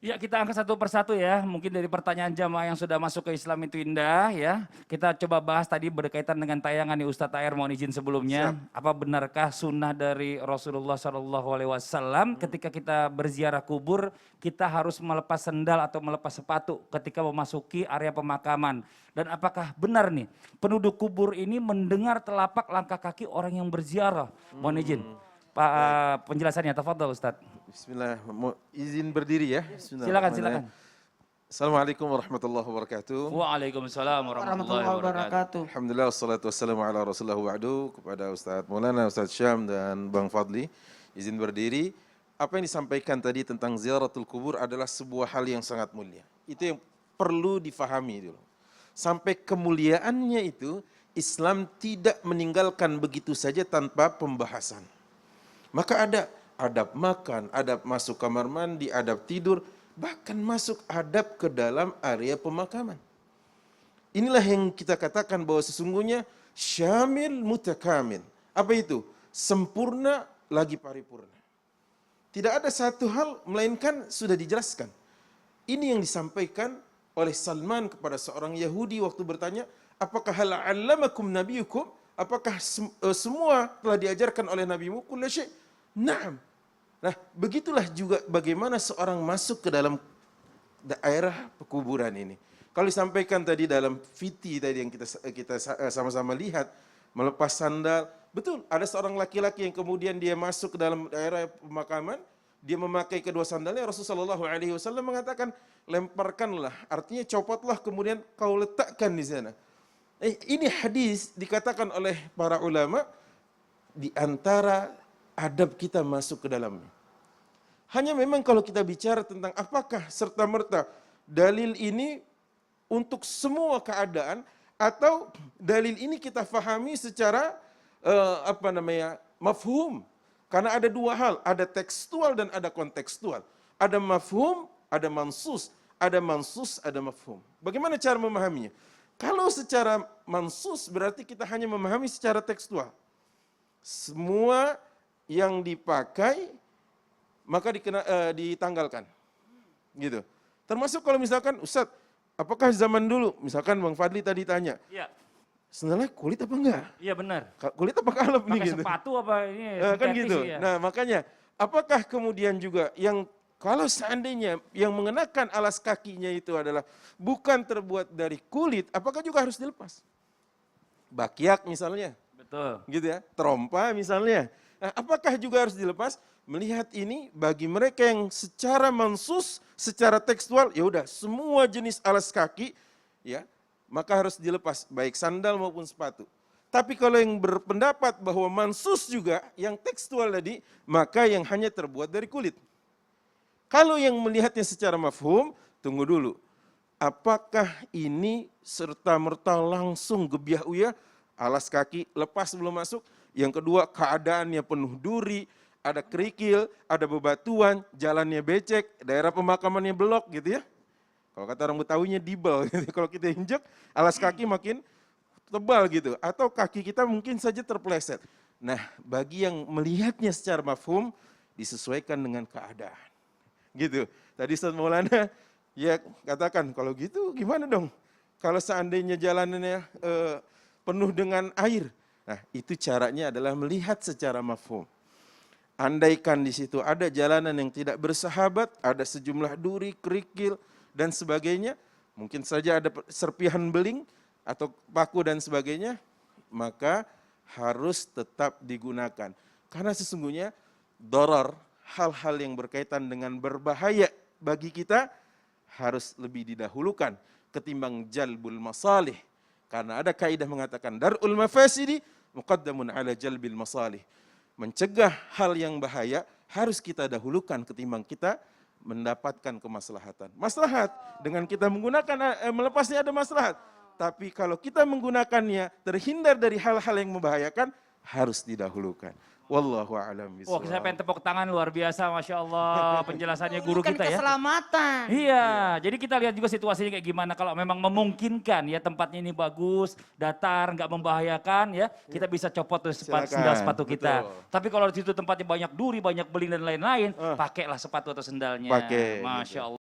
Ya, kita angkat satu persatu ya. Mungkin dari pertanyaan jamaah yang sudah masuk ke Islam itu indah ya. Kita coba bahas tadi berkaitan dengan tayangan nih Ustadz Air, mohon izin sebelumnya. Siap. Apa benarkah sunnah dari Rasulullah SAW ketika kita berziarah kubur, kita harus melepas sendal atau melepas sepatu ketika memasuki area pemakaman. Dan apakah benar nih penduduk kubur ini mendengar telapak langkah kaki orang yang berziarah? Mohon izin. Pak, penjelasannya, tafadhol Ustadz. Bismillah, izin berdiri ya. Silakan, silakan. Assalamualaikum warahmatullahi wabarakatuh. Waalaikumsalam warahmatullahi wabarakatuh. Alhamdulillah, wassalatu wassalamu ala rasulullah wa'adu. Kepada Ustadz Maulana, Ustadz Syam dan Bang Fadli. Izin berdiri. Apa yang disampaikan tadi tentang ziaratul kubur adalah sebuah hal yang sangat mulia. Itu yang perlu difahami dulu. Sampai kemuliaannya itu, Islam tidak meninggalkan begitu saja tanpa pembahasan. Maka ada adab makan, adab masuk kamar mandi, adab tidur, bahkan masuk adab ke dalam area pemakaman. Inilah yang kita katakan bahwa sesungguhnya syamil mutakamil. Apa itu? Sempurna lagi paripurna. Tidak ada satu hal melainkan sudah dijelaskan. Ini yang disampaikan oleh Salman kepada seorang Yahudi waktu bertanya, apakah hal 'allamakum nabiyukum? Apakah semua telah diajarkan oleh nabimu? Kullu syai'. Naam. Nah, begitulah juga bagaimana seorang masuk ke dalam daerah pekuburan ini. Kalau disampaikan tadi dalam fiti tadi yang kita sama-sama lihat, melepas sandal, betul, ada seorang laki-laki yang kemudian dia masuk ke dalam daerah pemakaman, dia memakai kedua sandalnya, Rasulullah SAW mengatakan, lemparkanlah, artinya copotlah kemudian kau letakkan di sana. Ini hadis dikatakan oleh para ulama di antara adab kita masuk ke dalamnya. Hanya memang kalau kita bicara tentang apakah serta-merta dalil ini untuk semua keadaan atau dalil ini kita fahami secara mafhum. Karena ada dua hal, ada tekstual dan ada kontekstual. Ada mafhum, ada mansus, ada mafhum. Bagaimana cara memahaminya? Kalau secara mansus berarti kita hanya memahami secara tekstual. Semua yang dipakai maka ditanggalkan, gitu. Termasuk kalau misalkan Ustadz, apakah zaman dulu, misalkan Bang Fadli tadi tanya, ya. Sendalnya kulit apa enggak? Iya benar. Kulit apa kalep nih? Pakai sepatu apa ini? Kan gitu. Ya. Nah makanya, apakah kemudian juga yang kalau seandainya yang mengenakan alas kakinya itu adalah bukan terbuat dari kulit, apakah juga harus dilepas? Bakyak misalnya. Betul. Gitu ya, trompa misalnya. Nah, apakah juga harus dilepas? Melihat ini bagi mereka yang secara mansus, secara tekstual, ya udah semua jenis alas kaki, ya maka harus dilepas, baik sandal maupun sepatu. Tapi kalau yang berpendapat bahwa mansus juga, yang tekstual tadi, maka yang hanya terbuat dari kulit. Kalau yang melihatnya secara mafhum, tunggu dulu. Apakah ini serta-merta langsung gebiah-uyah, alas kaki lepas sebelum masuk? Yang kedua, keadaannya penuh duri, ada kerikil, ada bebatuan, jalannya becek, daerah pemakamannya belok gitu ya. Kalau kata orang Betawinya dibel gitu. Kalau kita injek, alas kaki makin tebal gitu. Atau kaki kita mungkin saja terpleset. Nah, bagi yang melihatnya secara mafhum, disesuaikan dengan keadaan. Gitu. Tadi Ustaz Maulana, ya katakan, kalau gitu gimana dong? Kalau seandainya jalanannya penuh dengan air, nah, itu caranya adalah melihat secara mafhum. Andaikan di situ ada jalanan yang tidak bersahabat, ada sejumlah duri, kerikil, dan sebagainya, mungkin saja ada serpihan beling atau paku dan sebagainya, maka harus tetap digunakan. Karena sesungguhnya darar, hal-hal yang berkaitan dengan berbahaya bagi kita, harus lebih didahulukan ketimbang jalbul masalih. Karena ada kaidah mengatakan darul mafasidi muqaddamun ala jalbil masalih. Mencegah hal yang bahaya harus kita dahulukan ketimbang kita mendapatkan kemaslahatan. Maslahat dengan kita menggunakan melepasnya ada maslahat. Tapi kalau kita menggunakannya terhindar dari hal-hal yang membahayakan harus didahulukan. Wallahu a'lam bishawab. Wah, saya pengen tepuk tangan luar biasa, Masya Allah penjelasannya guru Kan kita ya. keselamatan. Iya, jadi kita lihat juga situasinya kayak gimana kalau memang memungkinkan ya tempatnya ini bagus, datar, nggak membahayakan ya, kita bisa copot tuh sendal sepatu kita. Betul. Tapi kalau di situ tempatnya banyak duri, banyak beling dan lain-lain, pakailah sepatu atau sendalnya. Pakai. Masya Allah.